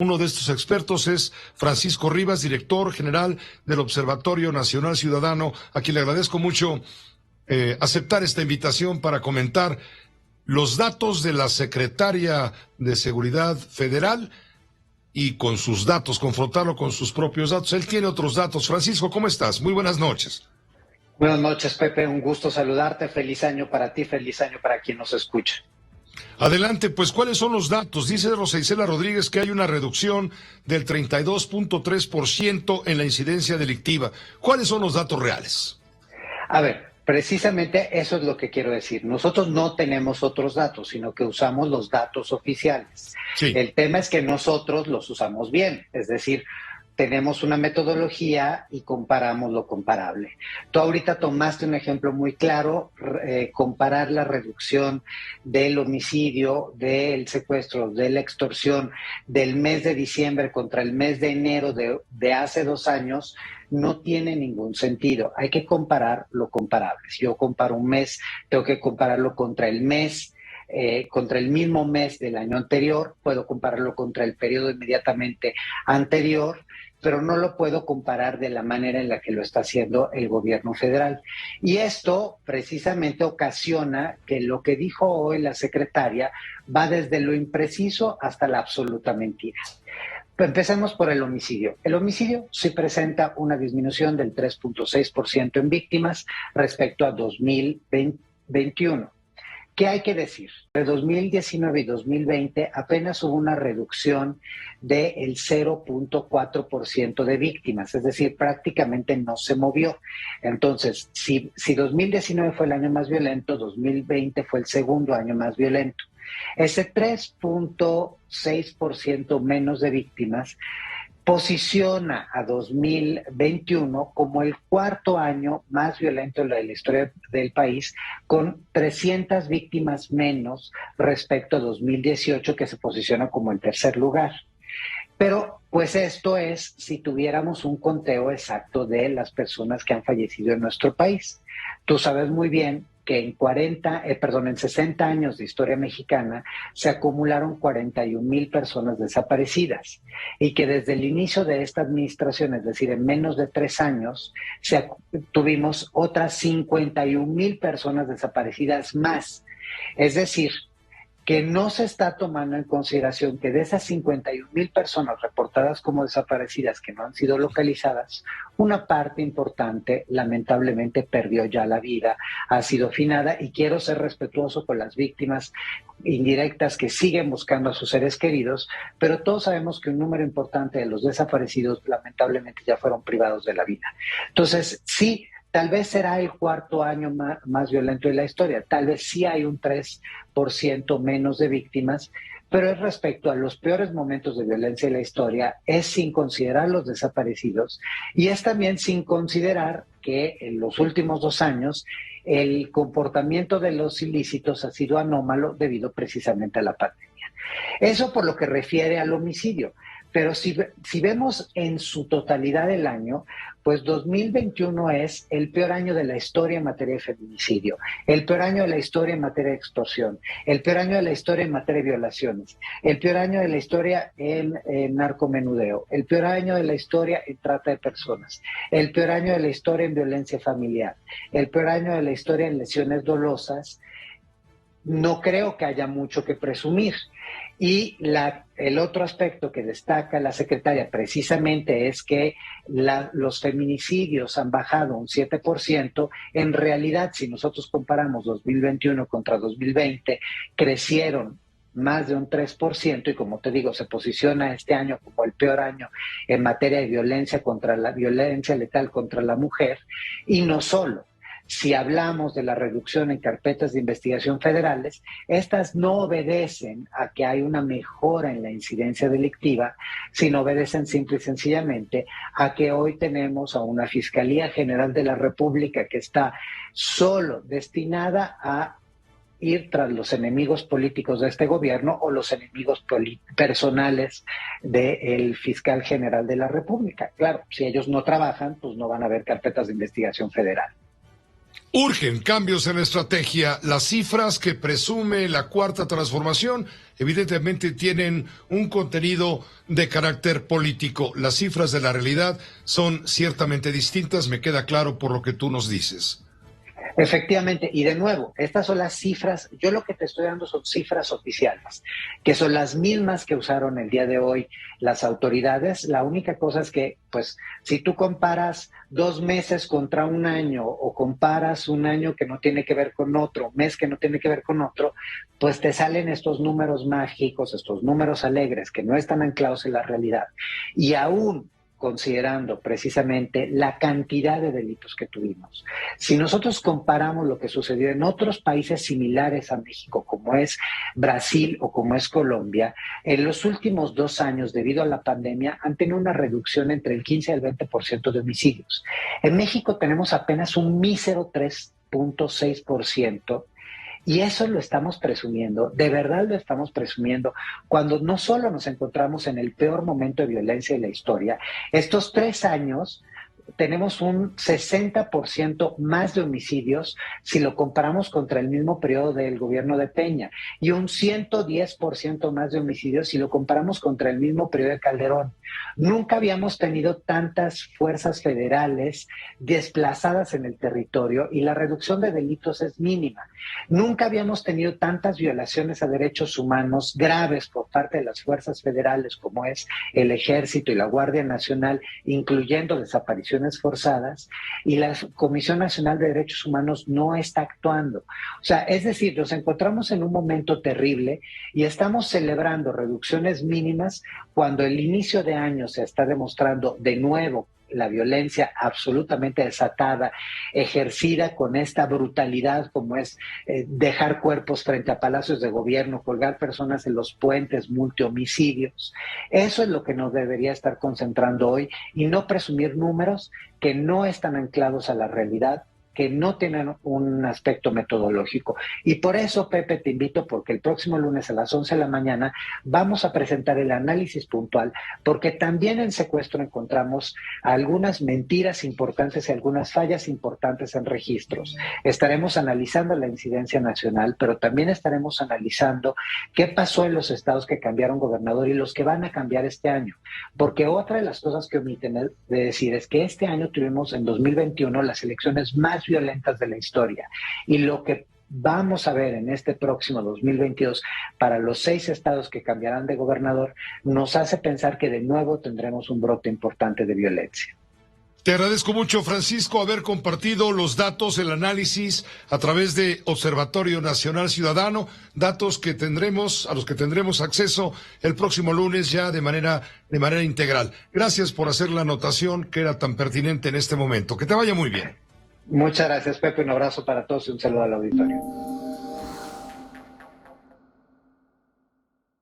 Uno de estos expertos es Francisco Rivas, director general del Observatorio Nacional Ciudadano, a quien le agradezco mucho aceptar esta invitación para comentar los datos de la Secretaria de Seguridad Federal y con sus datos, confrontarlo con sus propios datos. Él tiene otros datos. Francisco, ¿cómo estás? Muy buenas noches. Buenas noches, Pepe. Un gusto saludarte. Feliz año para ti, feliz año para quien nos escucha. Adelante, pues, ¿cuáles son los datos? Dice Rosa Isela Rodríguez que hay una reducción del 32.3% en la incidencia delictiva. ¿Cuáles son los datos reales? A ver, precisamente eso es lo que quiero decir. Nosotros no tenemos otros datos, sino que usamos los datos oficiales. Sí. El tema es que nosotros los usamos bien, es decir, tenemos una metodología y comparamos lo comparable. Tú ahorita tomaste un ejemplo muy claro, comparar la reducción del homicidio, del secuestro, de la extorsión del mes de diciembre contra el mes de enero de hace 2 años, no tiene ningún sentido. Hay que comparar lo comparable. Si yo comparo un mes, tengo que compararlo contra el mes, contra el mismo mes del año anterior, puedo compararlo contra el periodo inmediatamente anterior, pero no lo puedo comparar de la manera en la que lo está haciendo el gobierno federal. Y esto precisamente ocasiona que lo que dijo hoy la secretaria va desde lo impreciso hasta la absoluta mentira. Empecemos por el homicidio. El homicidio sí presenta una disminución del 3.6% en víctimas respecto a 2021. ¿Qué hay que decir? De 2019 y 2020 apenas hubo una reducción del 0.4% de víctimas, es decir, prácticamente no se movió. Entonces, si 2019 fue el año más violento, 2020 fue el segundo año más violento. Ese 3.6% menos de víctimas posiciona a 2021 como el cuarto año más violento de la historia del país, con 300 víctimas menos respecto a 2018, que se posiciona como el tercer lugar. Pero pues esto es si tuviéramos un conteo exacto de las personas que han fallecido en nuestro país. Tú sabes muy bien que en 60 años de historia mexicana se acumularon 41,000 personas desaparecidas y que desde el inicio de esta administración, es decir, en menos de 3 años, tuvimos otras 51,000 personas desaparecidas más. Es decir, que no se está tomando en consideración que de esas 51,000 personas reportadas como desaparecidas que no han sido localizadas, una parte importante lamentablemente perdió ya la vida, ha sido finada, y quiero ser respetuoso con las víctimas indirectas que siguen buscando a sus seres queridos, pero todos sabemos que un número importante de los desaparecidos lamentablemente ya fueron privados de la vida. Entonces, sí, tal vez será el cuarto año más violento de la historia, tal vez sí hay un 3% menos de víctimas, pero es respecto a los peores momentos de violencia de la historia, es sin considerar los desaparecidos y es también sin considerar que en los últimos 2 años el comportamiento de los ilícitos ha sido anómalo debido precisamente a la pandemia. Eso por lo que refiere al homicidio. Pero si vemos en su totalidad el año, pues 2021 es el peor año de la historia en materia de feminicidio, el peor año de la historia en materia de extorsión, el peor año de la historia en materia de violaciones, el peor año de la historia en narcomenudeo, el peor año de la historia en trata de personas, el peor año de la historia en violencia familiar, el peor año de la historia en lesiones dolosas. No creo que haya mucho que presumir. Y el otro aspecto que destaca la secretaria precisamente es que los feminicidios han bajado un 7%. En realidad, si nosotros comparamos 2021 contra 2020, crecieron más de un 3%, y como te digo, se posiciona este año como el peor año en materia de violencia letal contra la mujer. Y no solo. Si hablamos de la reducción en carpetas de investigación federales, estas no obedecen a que hay una mejora en la incidencia delictiva, sino obedecen simple y sencillamente a que hoy tenemos a una Fiscalía General de la República que está solo destinada a ir tras los enemigos políticos de este gobierno o los enemigos personales del fiscal general de la República. Claro, si ellos no trabajan, pues no van a haber carpetas de investigación federal. Urgen cambios en la estrategia. Las cifras que presume la Cuarta Transformación evidentemente tienen un contenido de carácter político. Las cifras de la realidad son ciertamente distintas, me queda claro por lo que tú nos dices. Efectivamente, y de nuevo, estas son las cifras, yo lo que te estoy dando son cifras oficiales, que son las mismas que usaron el día de hoy las autoridades. La única cosa es que, pues, si tú comparas 2 meses contra un año o comparas un año que no tiene que ver con otro, mes que no tiene que ver con otro, pues te salen estos números mágicos, estos números alegres que no están anclados en la realidad. Y aún considerando precisamente la cantidad de delitos que tuvimos. Si nosotros comparamos lo que sucedió en otros países similares a México, como es Brasil o como es Colombia, en los últimos 2 años, debido a la pandemia, han tenido una reducción entre el 15 y el 20% de homicidios. En México tenemos apenas un mísero 3.6%. Y eso lo estamos presumiendo, de verdad lo estamos presumiendo, cuando no solo nos encontramos en el peor momento de violencia de la historia, estos 3 años tenemos un 60% más de homicidios si lo comparamos contra el mismo periodo del gobierno de Peña y un 110% más de homicidios si lo comparamos contra el mismo periodo de Calderón. Nunca habíamos tenido tantas fuerzas federales desplazadas en el territorio y la reducción de delitos es mínima. Nunca habíamos tenido tantas violaciones a derechos humanos graves por parte de las fuerzas federales como es el Ejército y la Guardia Nacional, incluyendo desapariciones forzadas, y la Comisión Nacional de Derechos Humanos no está actuando. O sea, es decir, nos encontramos en un momento terrible y estamos celebrando reducciones mínimas cuando el inicio de año se está demostrando de nuevo la violencia absolutamente desatada, ejercida con esta brutalidad como es dejar cuerpos frente a palacios de gobierno, colgar personas en los puentes, multihomicidios. Eso es lo que nos debería estar concentrando hoy y no presumir números que no están anclados a la realidad, que no tienen un aspecto metodológico. Y por eso, Pepe, te invito, porque el próximo lunes a las 11 de la mañana vamos a presentar el análisis puntual, porque también en secuestro encontramos algunas mentiras importantes y algunas fallas importantes en registros. Estaremos analizando la incidencia nacional, pero también estaremos analizando qué pasó en los estados que cambiaron gobernador y los que van a cambiar este año. Porque otra de las cosas que omiten de decir es que este año tuvimos en 2021 las elecciones más violentas de la historia. Y lo que vamos a ver en este próximo 2022 para los 6 estados que cambiarán de gobernador nos hace pensar que de nuevo tendremos un brote importante de violencia. Te agradezco mucho, Francisco, haber compartido los datos, el análisis a través de Observatorio Nacional Ciudadano, datos que a los que tendremos acceso el próximo lunes ya de manera integral. Gracias por hacer la anotación que era tan pertinente en este momento. Que te vaya muy bien. Muchas gracias, Pepe. Un abrazo para todos y un saludo al auditorio.